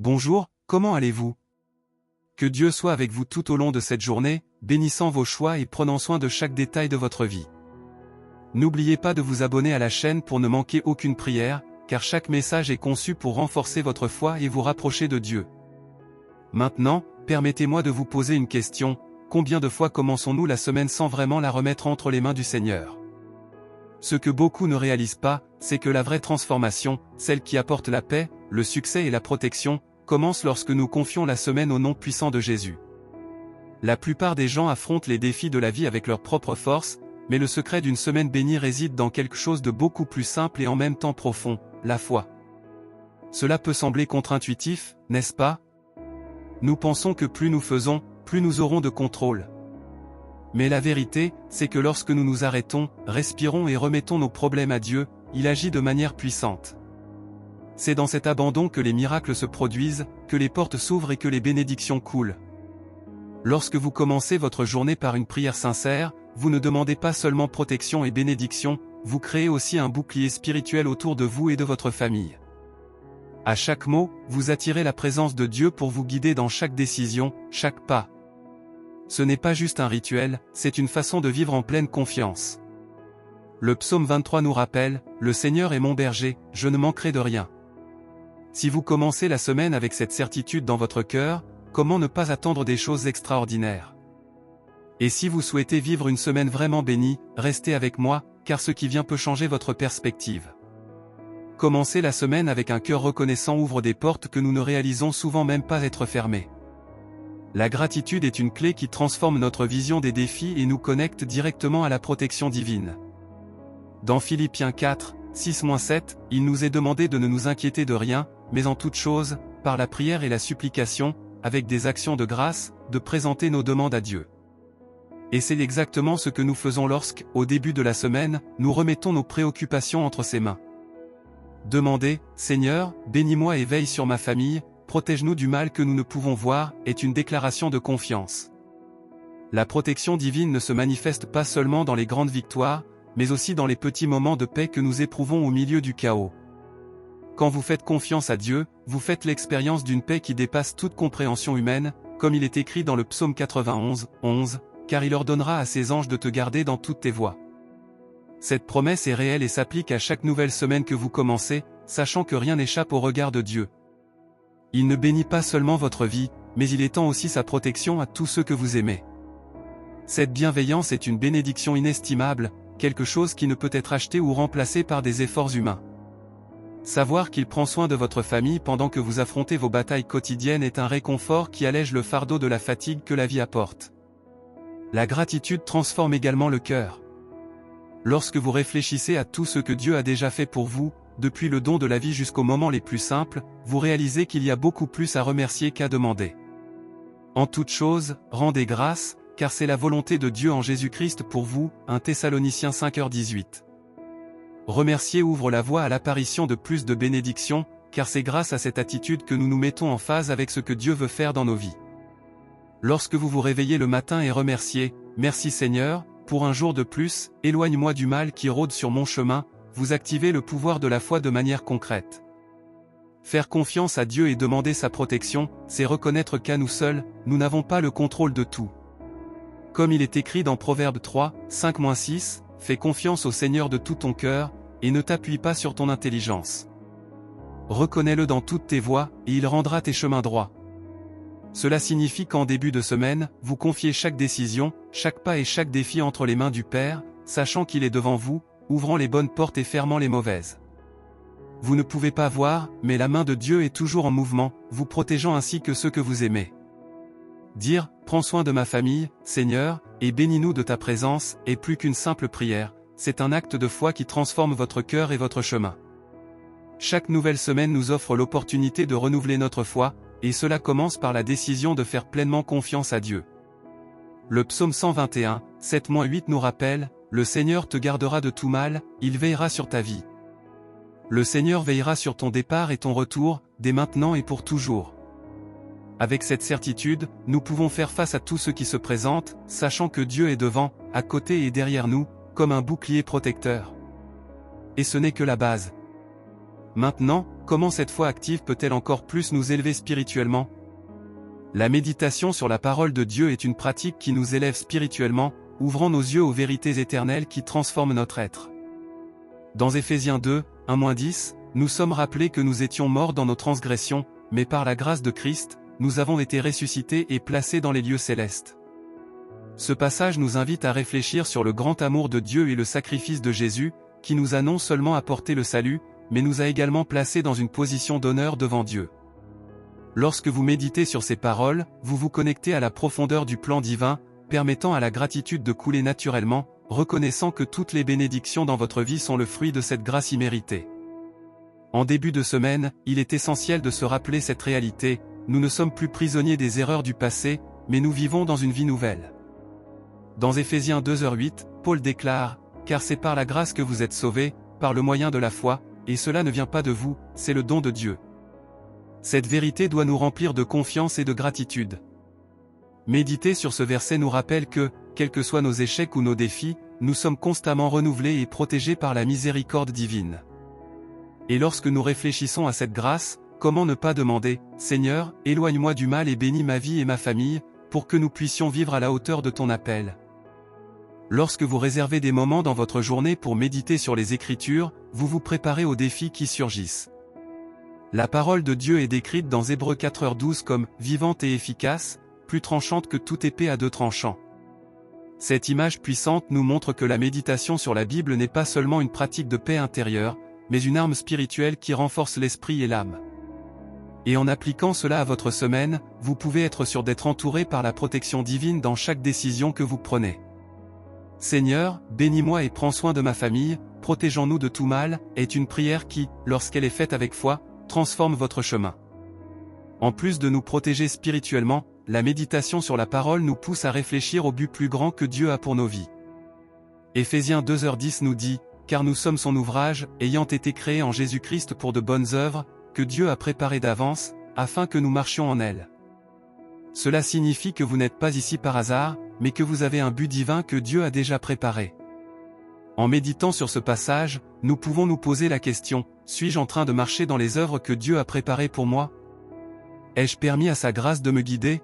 Bonjour, comment allez-vous? Que Dieu soit avec vous tout au long de cette journée, bénissant vos choix et prenant soin de chaque détail de votre vie. N'oubliez pas de vous abonner à la chaîne pour ne manquer aucune prière, car chaque message est conçu pour renforcer votre foi et vous rapprocher de Dieu. Maintenant, permettez-moi de vous poser une question: combien de fois commençons-nous la semaine sans vraiment la remettre entre les mains du Seigneur? Ce que beaucoup ne réalisent pas, c'est que la vraie transformation, celle qui apporte la paix, le succès et la protection, commence lorsque nous confions la semaine au nom puissant de Jésus. La plupart des gens affrontent les défis de la vie avec leur propre force, mais le secret d'une semaine bénie réside dans quelque chose de beaucoup plus simple et en même temps profond: la foi. Cela peut sembler contre-intuitif, n'est-ce pas? Nous pensons que plus nous faisons, plus nous aurons de contrôle. Mais la vérité, c'est que lorsque nous nous arrêtons, respirons et remettons nos problèmes à Dieu, il agit de manière puissante. C'est dans cet abandon que les miracles se produisent, que les portes s'ouvrent et que les bénédictions coulent. Lorsque vous commencez votre journée par une prière sincère, vous ne demandez pas seulement protection et bénédiction, vous créez aussi un bouclier spirituel autour de vous et de votre famille. À chaque mot, vous attirez la présence de Dieu pour vous guider dans chaque décision, chaque pas. Ce n'est pas juste un rituel, c'est une façon de vivre en pleine confiance. Le psaume 23 nous rappelle: « Le Seigneur est mon berger, je ne manquerai de rien ». Si vous commencez la semaine avec cette certitude dans votre cœur, comment ne pas attendre des choses extraordinaires? Et si vous souhaitez vivre une semaine vraiment bénie, restez avec moi, car ce qui vient peut changer votre perspective. Commencer la semaine avec un cœur reconnaissant ouvre des portes que nous ne réalisons souvent même pas être fermées. La gratitude est une clé qui transforme notre vision des défis et nous connecte directement à la protection divine. Dans Philippiens 4, 6-7, il nous est demandé de ne nous inquiéter de rien, mais en toute chose, par la prière et la supplication, avec des actions de grâce, de présenter nos demandes à Dieu. Et c'est exactement ce que nous faisons lorsque, au début de la semaine, nous remettons nos préoccupations entre ses mains. Demander: « Seigneur, bénis-moi et veille sur ma famille, protège-nous du mal que nous ne pouvons voir », est une déclaration de confiance. La protection divine ne se manifeste pas seulement dans les grandes victoires, mais aussi dans les petits moments de paix que nous éprouvons au milieu du chaos. Quand vous faites confiance à Dieu, vous faites l'expérience d'une paix qui dépasse toute compréhension humaine, comme il est écrit dans le psaume 91, 11, « Car il ordonnera à ses anges de te garder dans toutes tes voies ». Cette promesse est réelle et s'applique à chaque nouvelle semaine que vous commencez, sachant que rien n'échappe au regard de Dieu. Il ne bénit pas seulement votre vie, mais il étend aussi sa protection à tous ceux que vous aimez. Cette bienveillance est une bénédiction inestimable, quelque chose qui ne peut être acheté ou remplacé par des efforts humains. Savoir qu'il prend soin de votre famille pendant que vous affrontez vos batailles quotidiennes est un réconfort qui allège le fardeau de la fatigue que la vie apporte. La gratitude transforme également le cœur. Lorsque vous réfléchissez à tout ce que Dieu a déjà fait pour vous, depuis le don de la vie jusqu'aux moments les plus simples, vous réalisez qu'il y a beaucoup plus à remercier qu'à demander. En toute chose, rendez grâce, car c'est la volonté de Dieu en Jésus-Christ pour vous, 1 Thessaloniciens 5h18. Remercier ouvre la voie à l'apparition de plus de bénédictions, car c'est grâce à cette attitude que nous nous mettons en phase avec ce que Dieu veut faire dans nos vies. Lorsque vous vous réveillez le matin et remerciez: « Merci Seigneur, pour un jour de plus, éloigne-moi du mal qui rôde sur mon chemin », vous activez le pouvoir de la foi de manière concrète. Faire confiance à Dieu et demander sa protection, c'est reconnaître qu'à nous seuls, nous n'avons pas le contrôle de tout. Comme il est écrit dans Proverbe 3, 5-6, « Fais confiance au Seigneur de tout ton cœur, et ne t'appuie pas sur ton intelligence. Reconnais-le dans toutes tes voies, et il rendra tes chemins droits. » Cela signifie qu'en début de semaine, vous confiez chaque décision, chaque pas et chaque défi entre les mains du Père, sachant qu'il est devant vous, ouvrant les bonnes portes et fermant les mauvaises. Vous ne pouvez pas voir, mais la main de Dieu est toujours en mouvement, vous protégeant ainsi que ceux que vous aimez. Dire « Prends soin de ma famille, Seigneur, et bénis-nous de ta présence » est plus qu'une simple prière, c'est un acte de foi qui transforme votre cœur et votre chemin. Chaque nouvelle semaine nous offre l'opportunité de renouveler notre foi, et cela commence par la décision de faire pleinement confiance à Dieu. Le psaume 121, 7-8 nous rappelle: « Le Seigneur te gardera de tout mal, il veillera sur ta vie. Le Seigneur veillera sur ton départ et ton retour, dès maintenant et pour toujours. » Avec cette certitude, nous pouvons faire face à tout ce qui se présente, sachant que Dieu est devant, à côté et derrière nous, comme un bouclier protecteur. Et ce n'est que la base. Maintenant, comment cette foi active peut-elle encore plus nous élever spirituellement? La méditation sur la parole de Dieu est une pratique qui nous élève spirituellement, ouvrant nos yeux aux vérités éternelles qui transforment notre être. Dans Éphésiens 2, 1-10, nous sommes rappelés que nous étions morts dans nos transgressions, mais par la grâce de Christ, nous avons été ressuscités et placés dans les lieux célestes. Ce passage nous invite à réfléchir sur le grand amour de Dieu et le sacrifice de Jésus, qui nous a non seulement apporté le salut, mais nous a également placés dans une position d'honneur devant Dieu. Lorsque vous méditez sur ces paroles, vous vous connectez à la profondeur du plan divin, permettant à la gratitude de couler naturellement, reconnaissant que toutes les bénédictions dans votre vie sont le fruit de cette grâce imméritée. En début de semaine, il est essentiel de se rappeler cette réalité, nous ne sommes plus prisonniers des erreurs du passé, mais nous vivons dans une vie nouvelle. Dans Éphésiens 2:8, Paul déclare, « Car c'est par la grâce que vous êtes sauvés, par le moyen de la foi, et cela ne vient pas de vous, c'est le don de Dieu. » Cette vérité doit nous remplir de confiance et de gratitude. Méditer sur ce verset nous rappelle que, quels que soient nos échecs ou nos défis, nous sommes constamment renouvelés et protégés par la miséricorde divine. Et lorsque nous réfléchissons à cette grâce, comment ne pas demander, « Seigneur, éloigne-moi du mal et bénis ma vie et ma famille, pour que nous puissions vivre à la hauteur de ton appel. » Lorsque vous réservez des moments dans votre journée pour méditer sur les Écritures, vous vous préparez aux défis qui surgissent. La parole de Dieu est décrite dans Hébreux 4:12 comme « vivante et efficace, plus tranchante que toute épée à deux tranchants ». Cette image puissante nous montre que la méditation sur la Bible n'est pas seulement une pratique de paix intérieure, mais une arme spirituelle qui renforce l'esprit et l'âme. Et en appliquant cela à votre semaine, vous pouvez être sûr d'être entouré par la protection divine dans chaque décision que vous prenez. Seigneur, bénis-moi et prends soin de ma famille, protégeons-nous de tout mal, est une prière qui, lorsqu'elle est faite avec foi, transforme votre chemin. En plus de nous protéger spirituellement, la méditation sur la parole nous pousse à réfléchir au but plus grand que Dieu a pour nos vies. Éphésiens 2:10 nous dit, « Car nous sommes son ouvrage, ayant été créés en Jésus-Christ pour de bonnes œuvres, que Dieu a préparées d'avance, afin que nous marchions en elles. » Cela signifie que vous n'êtes pas ici par hasard, mais que vous avez un but divin que Dieu a déjà préparé. En méditant sur ce passage, nous pouvons nous poser la question, suis-je en train de marcher dans les œuvres que Dieu a préparées pour moi? Ai-je permis à sa grâce de me guider?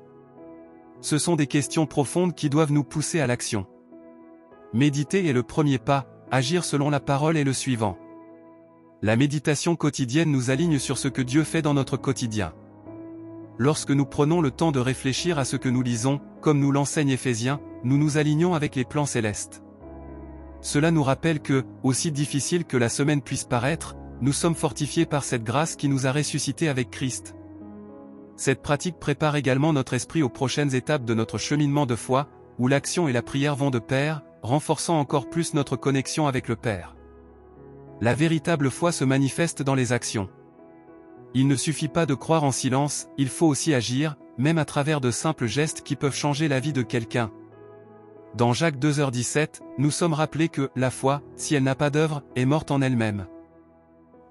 Ce sont des questions profondes qui doivent nous pousser à l'action. Méditer est le premier pas, agir selon la parole est le suivant. La méditation quotidienne nous aligne sur ce que Dieu fait dans notre quotidien. Lorsque nous prenons le temps de réfléchir à ce que nous lisons, comme nous l'enseigne Éphésiens, nous nous alignons avec les plans célestes. Cela nous rappelle que, aussi difficile que la semaine puisse paraître, nous sommes fortifiés par cette grâce qui nous a ressuscités avec Christ. Cette pratique prépare également notre esprit aux prochaines étapes de notre cheminement de foi, où l'action et la prière vont de pair, renforçant encore plus notre connexion avec le Père. La véritable foi se manifeste dans les actions. Il ne suffit pas de croire en silence, il faut aussi agir, même à travers de simples gestes qui peuvent changer la vie de quelqu'un. Dans Jacques 2:17, nous sommes rappelés que la foi, si elle n'a pas d'œuvre, est morte en elle-même.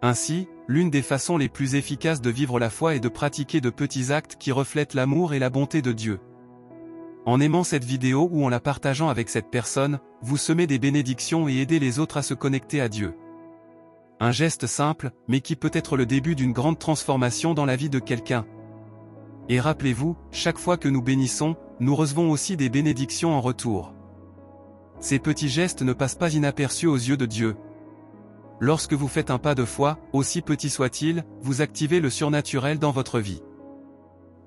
Ainsi, l'une des façons les plus efficaces de vivre la foi est de pratiquer de petits actes qui reflètent l'amour et la bonté de Dieu. En aimant cette vidéo ou en la partageant avec cette personne, vous semez des bénédictions et aidez les autres à se connecter à Dieu. Un geste simple, mais qui peut être le début d'une grande transformation dans la vie de quelqu'un. Et rappelez-vous, chaque fois que nous bénissons, nous recevons aussi des bénédictions en retour. Ces petits gestes ne passent pas inaperçus aux yeux de Dieu. Lorsque vous faites un pas de foi, aussi petit soit-il, vous activez le surnaturel dans votre vie.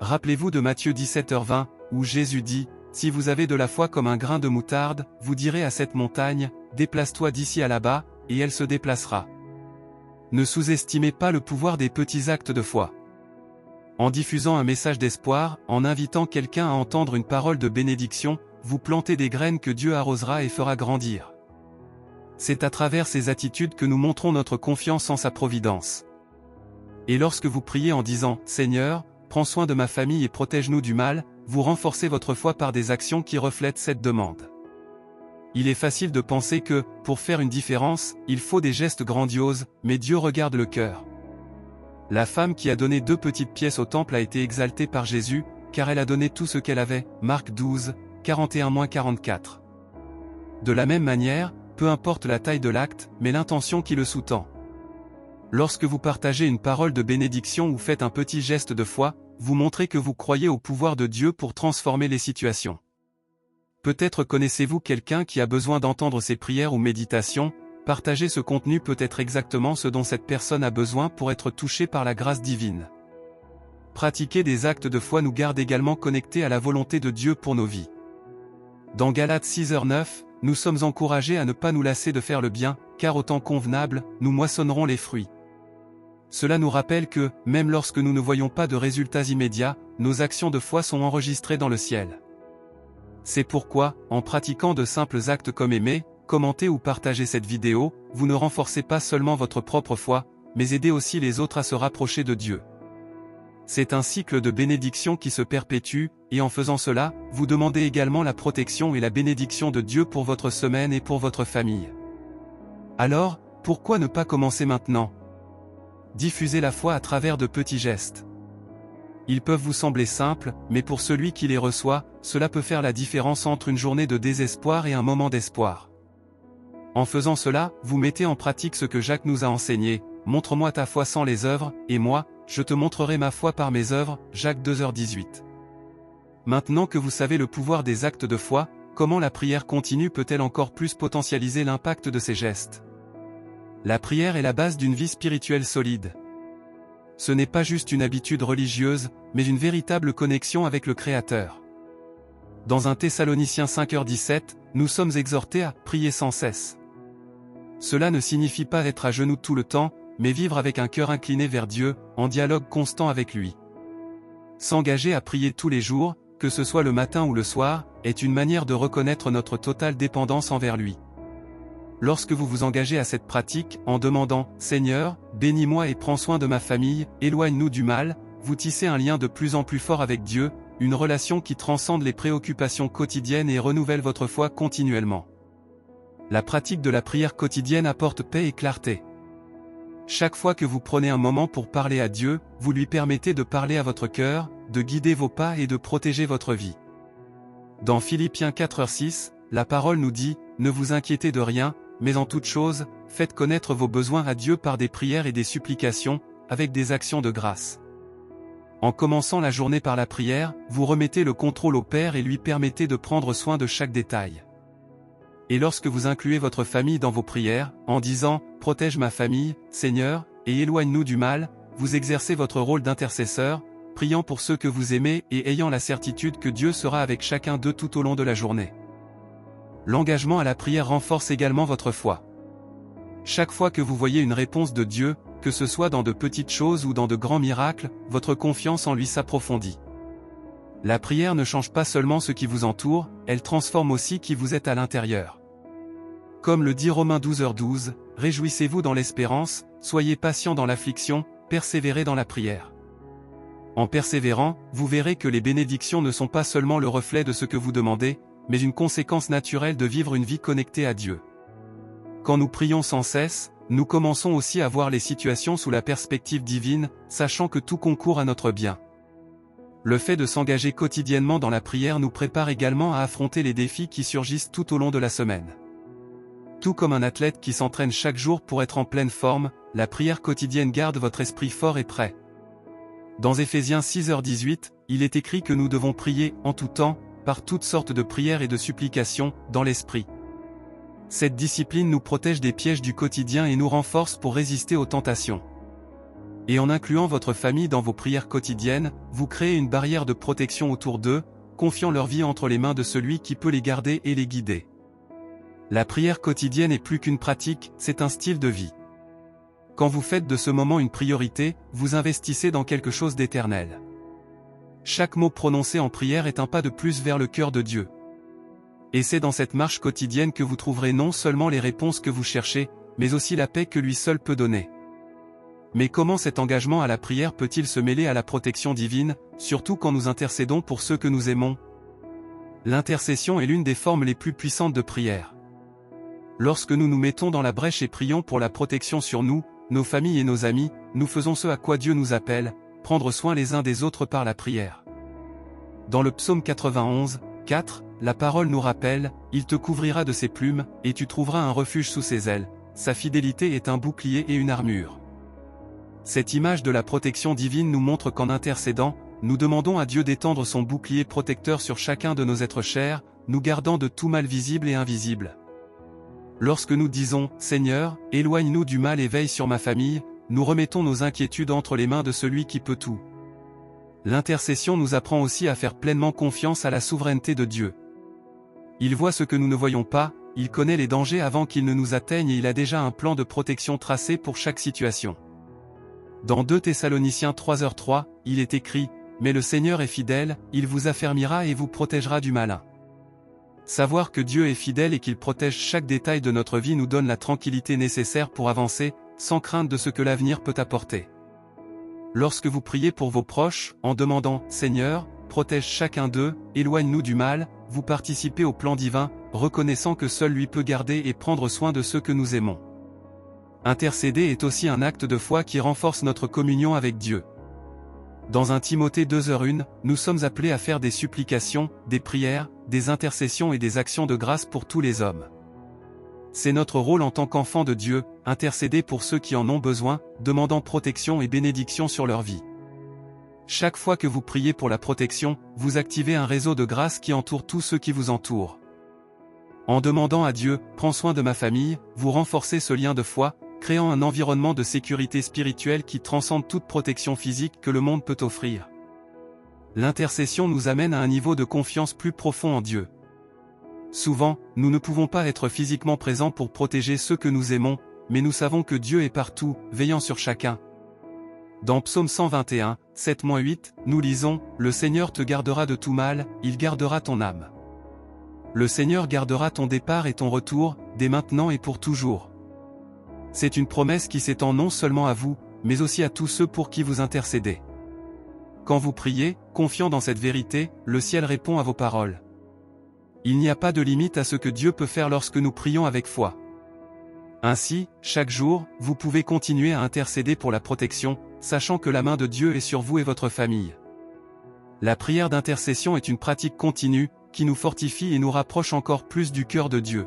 Rappelez-vous de Matthieu 17h20, où Jésus dit, « Si vous avez de la foi comme un grain de moutarde, vous direz à cette montagne, déplace-toi d'ici à là-bas, et elle se déplacera. » Ne sous-estimez pas le pouvoir des petits actes de foi. En diffusant un message d'espoir, en invitant quelqu'un à entendre une parole de bénédiction, vous plantez des graines que Dieu arrosera et fera grandir. C'est à travers ces attitudes que nous montrons notre confiance en sa providence. Et lorsque vous priez en disant « Seigneur, prends soin de ma famille et protège-nous du mal », vous renforcez votre foi par des actions qui reflètent cette demande. Il est facile de penser que, pour faire une différence, il faut des gestes grandioses, mais Dieu regarde le cœur. La femme qui a donné 2 petites pièces au temple a été exaltée par Jésus, car elle a donné tout ce qu'elle avait, Marc 12, 41-44. De la même manière, peu importe la taille de l'acte, mais l'intention qui le sous-tend. Lorsque vous partagez une parole de bénédiction ou faites un petit geste de foi, vous montrez que vous croyez au pouvoir de Dieu pour transformer les situations. Peut-être connaissez-vous quelqu'un qui a besoin d'entendre ces prières ou méditations. Partager ce contenu peut être exactement ce dont cette personne a besoin pour être touchée par la grâce divine. Pratiquer des actes de foi nous garde également connectés à la volonté de Dieu pour nos vies. Dans Galates 6:9, nous sommes encouragés à ne pas nous lasser de faire le bien, car au temps convenable, nous moissonnerons les fruits. Cela nous rappelle que, même lorsque nous ne voyons pas de résultats immédiats, nos actions de foi sont enregistrées dans le ciel. C'est pourquoi, en pratiquant de simples actes comme aimer, commenter ou partager cette vidéo, vous ne renforcez pas seulement votre propre foi, mais aidez aussi les autres à se rapprocher de Dieu. C'est un cycle de bénédiction qui se perpétue, et en faisant cela, vous demandez également la protection et la bénédiction de Dieu pour votre semaine et pour votre famille. Alors, pourquoi ne pas commencer maintenant? Diffusez la foi à travers de petits gestes. Ils peuvent vous sembler simples, mais pour celui qui les reçoit, cela peut faire la différence entre une journée de désespoir et un moment d'espoir. En faisant cela, vous mettez en pratique ce que Jacques nous a enseigné, « Montre-moi ta foi sans les œuvres, et moi, je te montrerai ma foi par mes œuvres » Jacques 2h18. Maintenant que vous savez le pouvoir des actes de foi, comment la prière continue peut-elle encore plus potentialiser l'impact de ces gestes? La prière est la base d'une vie spirituelle solide. Ce n'est pas juste une habitude religieuse, mais une véritable connexion avec le Créateur. Dans 1 Thessaloniciens 5h17, nous sommes exhortés à « prier sans cesse ». Cela ne signifie pas être à genoux tout le temps, mais vivre avec un cœur incliné vers Dieu, en dialogue constant avec lui. S'engager à prier tous les jours, que ce soit le matin ou le soir, est une manière de reconnaître notre totale dépendance envers lui. Lorsque vous vous engagez à cette pratique, en demandant « Seigneur, bénis-moi et prends soin de ma famille, éloigne-nous du mal », vous tissez un lien de plus en plus fort avec Dieu, une relation qui transcende les préoccupations quotidiennes et renouvelle votre foi continuellement. La pratique de la prière quotidienne apporte paix et clarté. Chaque fois que vous prenez un moment pour parler à Dieu, vous lui permettez de parler à votre cœur, de guider vos pas et de protéger votre vie. Dans Philippiens 4h6, la parole nous dit « Ne vous inquiétez de rien, mais en toute chose, faites connaître vos besoins à Dieu par des prières et des supplications, avec des actions de grâce. » En commençant la journée par la prière, vous remettez le contrôle au Père et lui permettez de prendre soin de chaque détail. Et lorsque vous incluez votre famille dans vos prières, en disant « Protège ma famille, Seigneur, et éloigne-nous du mal », vous exercez votre rôle d'intercesseur, priant pour ceux que vous aimez et ayant la certitude que Dieu sera avec chacun d'eux tout au long de la journée. L'engagement à la prière renforce également votre foi. Chaque fois que vous voyez une réponse de Dieu, que ce soit dans de petites choses ou dans de grands miracles, votre confiance en lui s'approfondit. La prière ne change pas seulement ce qui vous entoure, elle transforme aussi qui vous êtes à l'intérieur. Comme le dit Romains 12h12, « Réjouissez-vous dans l'espérance, soyez patients dans l'affliction, persévérez dans la prière. » En persévérant, vous verrez que les bénédictions ne sont pas seulement le reflet de ce que vous demandez, mais une conséquence naturelle de vivre une vie connectée à Dieu. Quand nous prions sans cesse, nous commençons aussi à voir les situations sous la perspective divine, sachant que tout concourt à notre bien. Le fait de s'engager quotidiennement dans la prière nous prépare également à affronter les défis qui surgissent tout au long de la semaine. Tout comme un athlète qui s'entraîne chaque jour pour être en pleine forme, la prière quotidienne garde votre esprit fort et prêt. Dans Éphésiens 6h18, il est écrit que nous devons prier en tout temps, par toutes sortes de prières et de supplications, dans l'esprit. Cette discipline nous protège des pièges du quotidien et nous renforce pour résister aux tentations. Et en incluant votre famille dans vos prières quotidiennes, vous créez une barrière de protection autour d'eux, confiant leur vie entre les mains de celui qui peut les garder et les guider. La prière quotidienne est plus qu'une pratique, c'est un style de vie. Quand vous faites de ce moment une priorité, vous investissez dans quelque chose d'éternel. Chaque mot prononcé en prière est un pas de plus vers le cœur de Dieu. Et c'est dans cette marche quotidienne que vous trouverez non seulement les réponses que vous cherchez, mais aussi la paix que lui seul peut donner. Mais comment cet engagement à la prière peut-il se mêler à la protection divine, surtout quand nous intercédons pour ceux que nous aimons? L'intercession est l'une des formes les plus puissantes de prière. Lorsque nous nous mettons dans la brèche et prions pour la protection sur nous, nos familles et nos amis, nous faisons ce à quoi Dieu nous appelle, prendre soin les uns des autres par la prière. Dans le psaume 91, 4, la parole nous rappelle, « Il te couvrira de ses plumes, et tu trouveras un refuge sous ses ailes, sa fidélité est un bouclier et une armure. » Cette image de la protection divine nous montre qu'en intercédant, nous demandons à Dieu d'étendre son bouclier protecteur sur chacun de nos êtres chers, nous gardant de tout mal visible et invisible. Lorsque nous disons « Seigneur, éloigne-nous du mal et veille sur ma famille », nous remettons nos inquiétudes entre les mains de celui qui peut tout. L'intercession nous apprend aussi à faire pleinement confiance à la souveraineté de Dieu. Il voit ce que nous ne voyons pas, il connaît les dangers avant qu'ils ne nous atteignent et il a déjà un plan de protection tracé pour chaque situation. Dans 2 Thessaloniciens 3h3, il est écrit « Mais le Seigneur est fidèle, il vous affermira et vous protégera du malin ». Savoir que Dieu est fidèle et qu'il protège chaque détail de notre vie nous donne la tranquillité nécessaire pour avancer, sans crainte de ce que l'avenir peut apporter. Lorsque vous priez pour vos proches, en demandant « Seigneur, protège chacun d'eux, éloigne-nous du mal », vous participez au plan divin, reconnaissant que seul lui peut garder et prendre soin de ceux que nous aimons. Intercéder est aussi un acte de foi qui renforce notre communion avec Dieu. Dans 1 Timothée 2h1, nous sommes appelés à faire des supplications, des prières, des intercessions et des actions de grâce pour tous les hommes. C'est notre rôle en tant qu'enfants de Dieu, intercéder pour ceux qui en ont besoin, demandant protection et bénédiction sur leur vie. Chaque fois que vous priez pour la protection, vous activez un réseau de grâce qui entoure tous ceux qui vous entourent. En demandant à Dieu « Prends soin de ma famille », vous renforcez ce lien de foi, créant un environnement de sécurité spirituelle qui transcende toute protection physique que le monde peut offrir. L'intercession nous amène à un niveau de confiance plus profond en Dieu. Souvent, nous ne pouvons pas être physiquement présents pour protéger ceux que nous aimons, mais nous savons que Dieu est partout, veillant sur chacun. Dans Psaume 121, 7-8, nous lisons « Le Seigneur te gardera de tout mal, il gardera ton âme. Le Seigneur gardera ton départ et ton retour, dès maintenant et pour toujours. » C'est une promesse qui s'étend non seulement à vous, mais aussi à tous ceux pour qui vous intercédez. Quand vous priez, confiant dans cette vérité, le ciel répond à vos paroles. Il n'y a pas de limite à ce que Dieu peut faire lorsque nous prions avec foi. Ainsi, chaque jour, vous pouvez continuer à intercéder pour la protection, sachant que la main de Dieu est sur vous et votre famille. La prière d'intercession est une pratique continue, qui nous fortifie et nous rapproche encore plus du cœur de Dieu.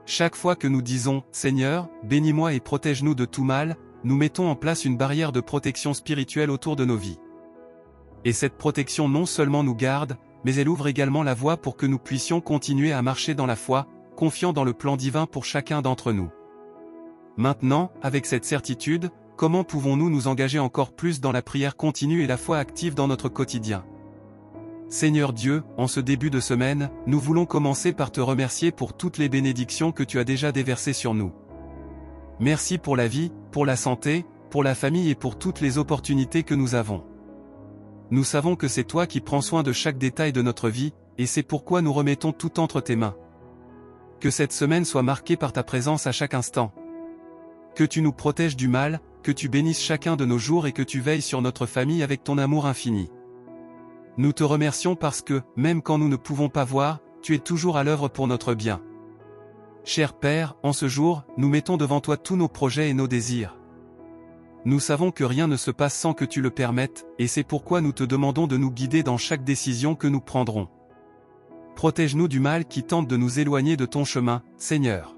Chaque fois que nous disons « Seigneur, bénis-moi et protège-nous de tout mal », nous mettons en place une barrière de protection spirituelle autour de nos vies. Et cette protection non seulement nous garde, mais elle ouvre également la voie pour que nous puissions continuer à marcher dans la foi, confiant dans le plan divin pour chacun d'entre nous. Maintenant, avec cette certitude, comment pouvons-nous nous engager encore plus dans la prière continue et la foi active dans notre quotidien ? Seigneur Dieu, en ce début de semaine, nous voulons commencer par te remercier pour toutes les bénédictions que tu as déjà déversées sur nous. Merci pour la vie, pour la santé, pour la famille et pour toutes les opportunités que nous avons. Nous savons que c'est toi qui prends soin de chaque détail de notre vie, et c'est pourquoi nous remettons tout entre tes mains. Que cette semaine soit marquée par ta présence à chaque instant. Que tu nous protèges du mal, que tu bénisses chacun de nos jours et que tu veilles sur notre famille avec ton amour infini. Nous te remercions parce que, même quand nous ne pouvons pas voir, tu es toujours à l'œuvre pour notre bien. Cher Père, en ce jour, nous mettons devant toi tous nos projets et nos désirs. Nous savons que rien ne se passe sans que tu le permettes, et c'est pourquoi nous te demandons de nous guider dans chaque décision que nous prendrons. Protège-nous du mal qui tente de nous éloigner de ton chemin, Seigneur.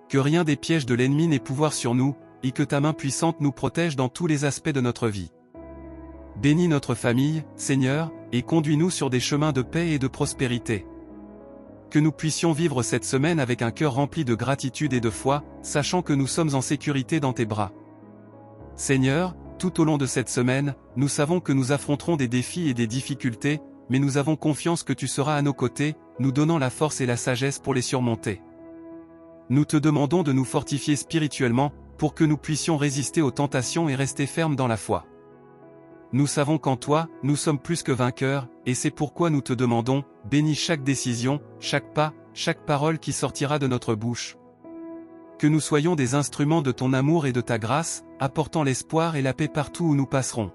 Que rien des pièges de l'ennemi n'ait pouvoir sur nous, et que ta main puissante nous protège dans tous les aspects de notre vie. Bénis notre famille, Seigneur, et conduis-nous sur des chemins de paix et de prospérité. Que nous puissions vivre cette semaine avec un cœur rempli de gratitude et de foi, sachant que nous sommes en sécurité dans tes bras. Seigneur, tout au long de cette semaine, nous savons que nous affronterons des défis et des difficultés, mais nous avons confiance que tu seras à nos côtés, nous donnant la force et la sagesse pour les surmonter. Nous te demandons de nous fortifier spirituellement, pour que nous puissions résister aux tentations et rester fermes dans la foi. Nous savons qu'en toi, nous sommes plus que vainqueurs, et c'est pourquoi nous te demandons, bénis chaque décision, chaque pas, chaque parole qui sortira de notre bouche. Que nous soyons des instruments de ton amour et de ta grâce, apportant l'espoir et la paix partout où nous passerons.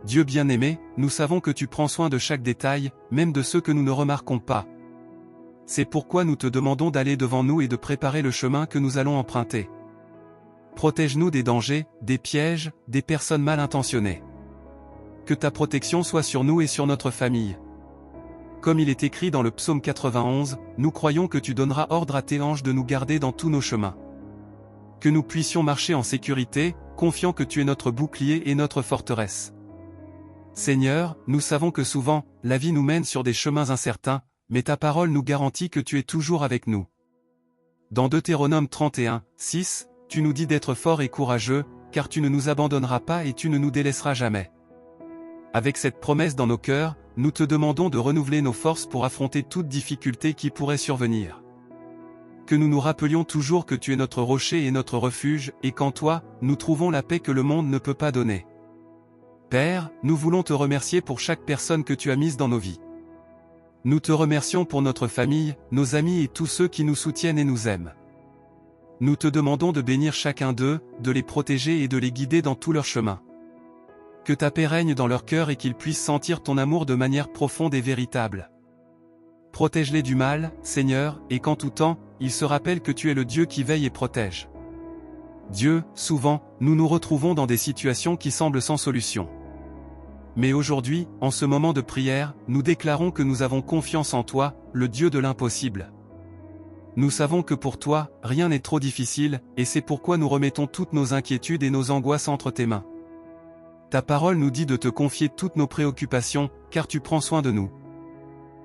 Dieu bien-aimé, nous savons que tu prends soin de chaque détail, même de ceux que nous ne remarquons pas. C'est pourquoi nous te demandons d'aller devant nous et de préparer le chemin que nous allons emprunter. Protège-nous des dangers, des pièges, des personnes mal intentionnées. Que ta protection soit sur nous et sur notre famille. Comme il est écrit dans le psaume 91, nous croyons que tu donneras ordre à tes anges de nous garder dans tous nos chemins. Que nous puissions marcher en sécurité, confiant que tu es notre bouclier et notre forteresse. Seigneur, nous savons que souvent, la vie nous mène sur des chemins incertains, mais ta parole nous garantit que tu es toujours avec nous. Dans Deutéronome 31, 6, tu nous dis d'être forts et courageux, car tu ne nous abandonneras pas et tu ne nous délaisseras jamais. Avec cette promesse dans nos cœurs, nous te demandons de renouveler nos forces pour affronter toute difficulté qui pourrait survenir. Que nous nous rappelions toujours que tu es notre rocher et notre refuge, et qu'en toi, nous trouvons la paix que le monde ne peut pas donner. Père, nous voulons te remercier pour chaque personne que tu as mise dans nos vies. Nous te remercions pour notre famille, nos amis et tous ceux qui nous soutiennent et nous aiment. Nous te demandons de bénir chacun d'eux, de les protéger et de les guider dans tout leur chemin. Que ta paix règne dans leur cœur et qu'ils puissent sentir ton amour de manière profonde et véritable. Protège-les du mal, Seigneur, et qu'en tout temps, ils se rappellent que tu es le Dieu qui veille et protège. Dieu, souvent, nous nous retrouvons dans des situations qui semblent sans solution. Mais aujourd'hui, en ce moment de prière, nous déclarons que nous avons confiance en toi, le Dieu de l'impossible. Nous savons que pour toi, rien n'est trop difficile, et c'est pourquoi nous remettons toutes nos inquiétudes et nos angoisses entre tes mains. Ta parole nous dit de te confier toutes nos préoccupations, car tu prends soin de nous.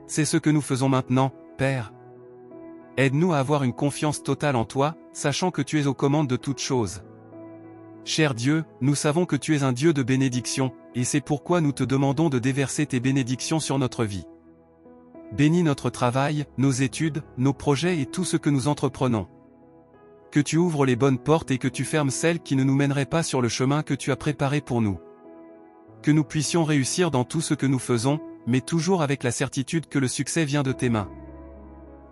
C'est ce que nous faisons maintenant, Père. Aide-nous à avoir une confiance totale en toi, sachant que tu es aux commandes de toutes choses. Cher Dieu, nous savons que tu es un Dieu de bénédiction, et c'est pourquoi nous te demandons de déverser tes bénédictions sur notre vie. Bénis notre travail, nos études, nos projets et tout ce que nous entreprenons. Que tu ouvres les bonnes portes et que tu fermes celles qui ne nous mèneraient pas sur le chemin que tu as préparé pour nous. Que nous puissions réussir dans tout ce que nous faisons, mais toujours avec la certitude que le succès vient de tes mains.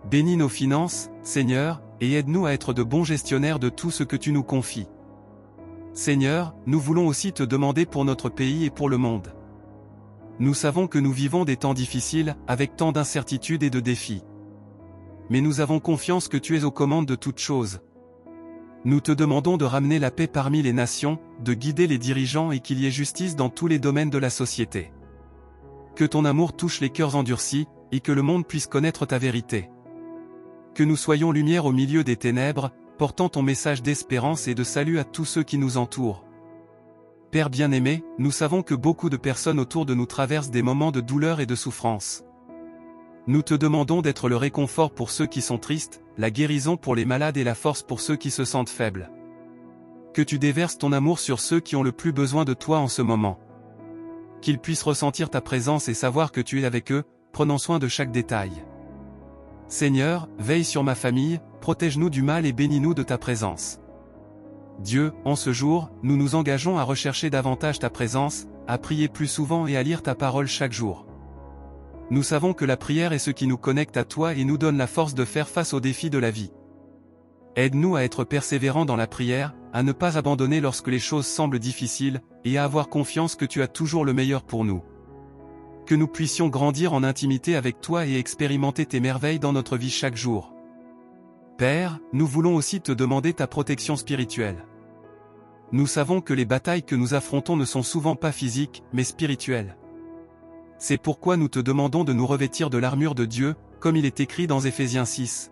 Bénis nos finances, Seigneur, et aide-nous à être de bons gestionnaires de tout ce que tu nous confies. Seigneur, nous voulons aussi te demander pour notre pays et pour le monde. Nous savons que nous vivons des temps difficiles, avec tant d'incertitudes et de défis. Mais nous avons confiance que tu es aux commandes de toutes choses. Nous te demandons de ramener la paix parmi les nations, de guider les dirigeants et qu'il y ait justice dans tous les domaines de la société. Que ton amour touche les cœurs endurcis, et que le monde puisse connaître ta vérité. Que nous soyons lumière au milieu des ténèbres, portant ton message d'espérance et de salut à tous ceux qui nous entourent. Père bien-aimé, nous savons que beaucoup de personnes autour de nous traversent des moments de douleur et de souffrance. Nous te demandons d'être le réconfort pour ceux qui sont tristes, la guérison pour les malades et la force pour ceux qui se sentent faibles. Que tu déverses ton amour sur ceux qui ont le plus besoin de toi en ce moment. Qu'ils puissent ressentir ta présence et savoir que tu es avec eux, prenant soin de chaque détail. Seigneur, veille sur ma famille, protège-nous du mal et bénis-nous de ta présence. Dieu, en ce jour, nous nous engageons à rechercher davantage ta présence, à prier plus souvent et à lire ta parole chaque jour. Nous savons que la prière est ce qui nous connecte à toi et nous donne la force de faire face aux défis de la vie. Aide-nous à être persévérants dans la prière, à ne pas abandonner lorsque les choses semblent difficiles, et à avoir confiance que tu as toujours le meilleur pour nous. Que nous puissions grandir en intimité avec toi et expérimenter tes merveilles dans notre vie chaque jour. Père, nous voulons aussi te demander ta protection spirituelle. Nous savons que les batailles que nous affrontons ne sont souvent pas physiques, mais spirituelles. C'est pourquoi nous te demandons de nous revêtir de l'armure de Dieu, comme il est écrit dans Éphésiens 6.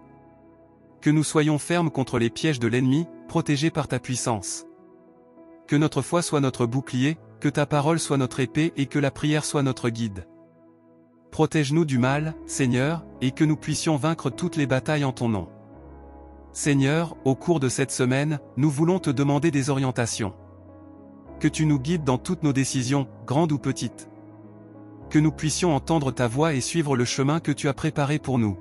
Que nous soyons fermes contre les pièges de l'ennemi, protégés par ta puissance. Que notre foi soit notre bouclier, que ta parole soit notre épée et que la prière soit notre guide. Protège-nous du mal, Seigneur, et que nous puissions vaincre toutes les batailles en ton nom. Seigneur, au cours de cette semaine, nous voulons te demander des orientations. Que tu nous guides dans toutes nos décisions, grandes ou petites. Que nous puissions entendre ta voix et suivre le chemin que tu as préparé pour nous.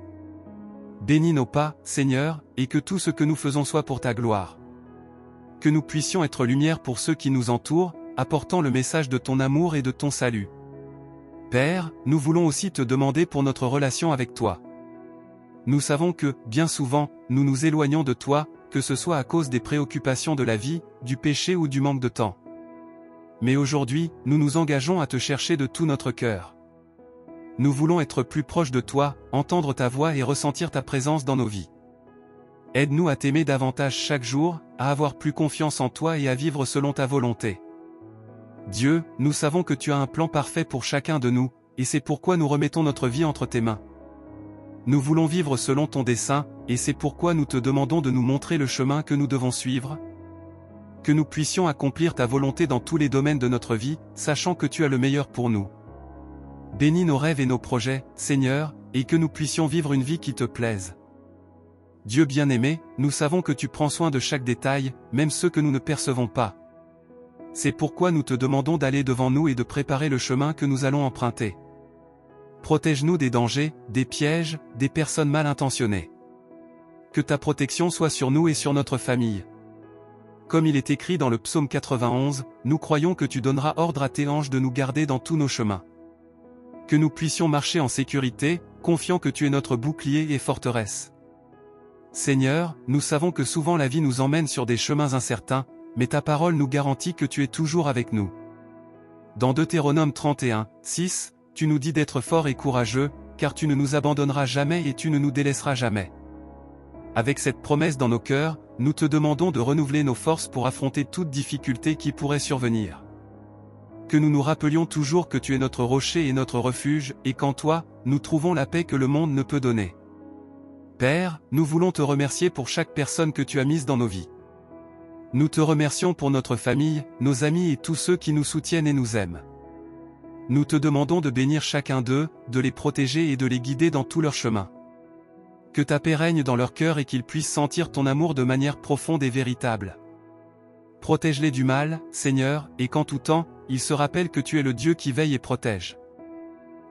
Bénis nos pas, Seigneur, et que tout ce que nous faisons soit pour ta gloire. Que nous puissions être lumière pour ceux qui nous entourent, apportant le message de ton amour et de ton salut. Père, nous voulons aussi te demander pour notre relation avec toi. Nous savons que, bien souvent, nous nous éloignons de toi, que ce soit à cause des préoccupations de la vie, du péché ou du manque de temps. Mais aujourd'hui, nous nous engageons à te chercher de tout notre cœur. Nous voulons être plus proches de toi, entendre ta voix et ressentir ta présence dans nos vies. Aide-nous à t'aimer davantage chaque jour, à avoir plus confiance en toi et à vivre selon ta volonté. Dieu, nous savons que tu as un plan parfait pour chacun de nous, et c'est pourquoi nous remettons notre vie entre tes mains. Nous voulons vivre selon ton dessein, et c'est pourquoi nous te demandons de nous montrer le chemin que nous devons suivre. Que nous puissions accomplir ta volonté dans tous les domaines de notre vie, sachant que tu as le meilleur pour nous. Bénis nos rêves et nos projets, Seigneur, et que nous puissions vivre une vie qui te plaise. Dieu bien-aimé, nous savons que tu prends soin de chaque détail, même ceux que nous ne percevons pas. C'est pourquoi nous te demandons d'aller devant nous et de préparer le chemin que nous allons emprunter. Protège-nous des dangers, des pièges, des personnes mal intentionnées. Que ta protection soit sur nous et sur notre famille. Comme il est écrit dans le psaume 91, nous croyons que tu donneras ordre à tes anges de nous garder dans tous nos chemins. Que nous puissions marcher en sécurité, confiant que tu es notre bouclier et forteresse. Seigneur, nous savons que souvent la vie nous emmène sur des chemins incertains, mais ta parole nous garantit que tu es toujours avec nous. Dans Deutéronome 31, 6, tu nous dis d'être forts et courageux, car tu ne nous abandonneras jamais et tu ne nous délaisseras jamais. Avec cette promesse dans nos cœurs, nous te demandons de renouveler nos forces pour affronter toute difficulté qui pourrait survenir. Que nous nous rappelions toujours que tu es notre rocher et notre refuge, et qu'en toi, nous trouvons la paix que le monde ne peut donner. Père, nous voulons te remercier pour chaque personne que tu as mise dans nos vies. Nous te remercions pour notre famille, nos amis et tous ceux qui nous soutiennent et nous aiment. Nous te demandons de bénir chacun d'eux, de les protéger et de les guider dans tout leur chemin. Que ta paix règne dans leur cœur et qu'ils puissent sentir ton amour de manière profonde et véritable. Protège-les du mal, Seigneur, et qu'en tout temps, ils se rappellent que tu es le Dieu qui veille et protège.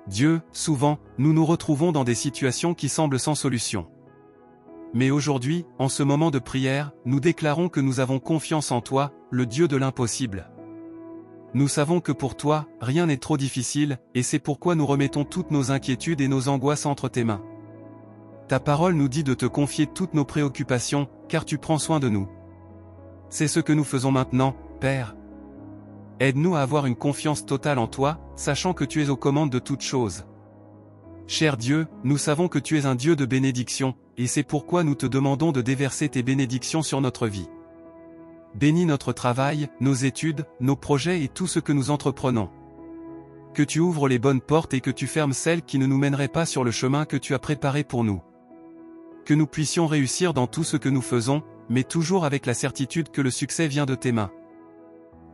Dieu, souvent, nous nous retrouvons dans des situations qui semblent sans solution. Mais aujourd'hui, en ce moment de prière, nous déclarons que nous avons confiance en toi, le Dieu de l'impossible. Nous savons que pour toi, rien n'est trop difficile, et c'est pourquoi nous remettons toutes nos inquiétudes et nos angoisses entre tes mains. Ta parole nous dit de te confier toutes nos préoccupations, car tu prends soin de nous. C'est ce que nous faisons maintenant, Père. Aide-nous à avoir une confiance totale en toi, sachant que tu es aux commandes de toutes choses. Cher Dieu, nous savons que tu es un Dieu de bénédiction, et c'est pourquoi nous te demandons de déverser tes bénédictions sur notre vie. Bénis notre travail, nos études, nos projets et tout ce que nous entreprenons. Que tu ouvres les bonnes portes et que tu fermes celles qui ne nous mèneraient pas sur le chemin que tu as préparé pour nous. Que nous puissions réussir dans tout ce que nous faisons, mais toujours avec la certitude que le succès vient de tes mains.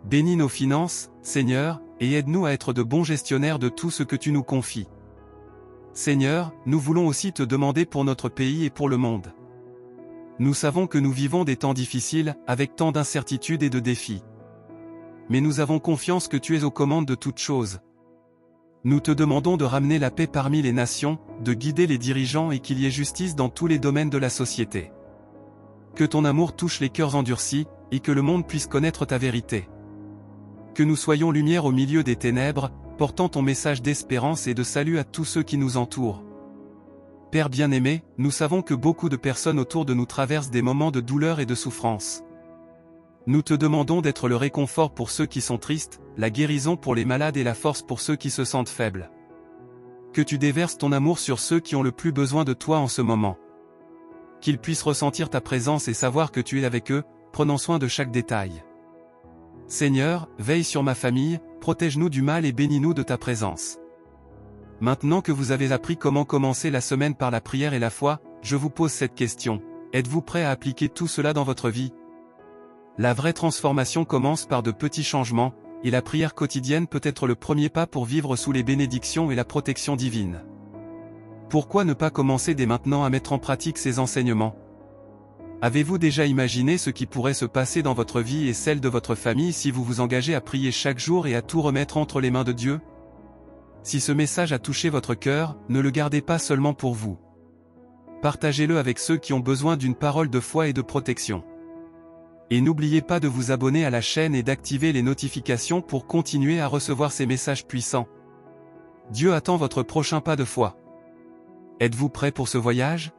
Bénis nos finances, Seigneur, et aide-nous à être de bons gestionnaires de tout ce que tu nous confies. Seigneur, nous voulons aussi te demander pour notre pays et pour le monde. Nous savons que nous vivons des temps difficiles, avec tant d'incertitudes et de défis. Mais nous avons confiance que tu es aux commandes de toutes choses. Nous te demandons de ramener la paix parmi les nations, de guider les dirigeants et qu'il y ait justice dans tous les domaines de la société. Que ton amour touche les cœurs endurcis, et que le monde puisse connaître ta vérité. Que nous soyons lumière au milieu des ténèbres, portant ton message d'espérance et de salut à tous ceux qui nous entourent. Père bien-aimé, nous savons que beaucoup de personnes autour de nous traversent des moments de douleur et de souffrance. Nous te demandons d'être le réconfort pour ceux qui sont tristes, la guérison pour les malades et la force pour ceux qui se sentent faibles. Que tu déverses ton amour sur ceux qui ont le plus besoin de toi en ce moment. Qu'ils puissent ressentir ta présence et savoir que tu es avec eux, prenant soin de chaque détail. Seigneur, veille sur ma famille, protège-nous du mal et bénis-nous de ta présence. Maintenant que vous avez appris comment commencer la semaine par la prière et la foi, je vous pose cette question. Êtes-vous prêt à appliquer tout cela dans votre vie? La vraie transformation commence par de petits changements, et la prière quotidienne peut être le premier pas pour vivre sous les bénédictions et la protection divine. Pourquoi ne pas commencer dès maintenant à mettre en pratique ces enseignements? Avez-vous déjà imaginé ce qui pourrait se passer dans votre vie et celle de votre famille si vous vous engagez à prier chaque jour et à tout remettre entre les mains de Dieu? Si ce message a touché votre cœur, ne le gardez pas seulement pour vous. Partagez-le avec ceux qui ont besoin d'une parole de foi et de protection. Et n'oubliez pas de vous abonner à la chaîne et d'activer les notifications pour continuer à recevoir ces messages puissants. Dieu attend votre prochain pas de foi. Êtes-vous prêt pour ce voyage?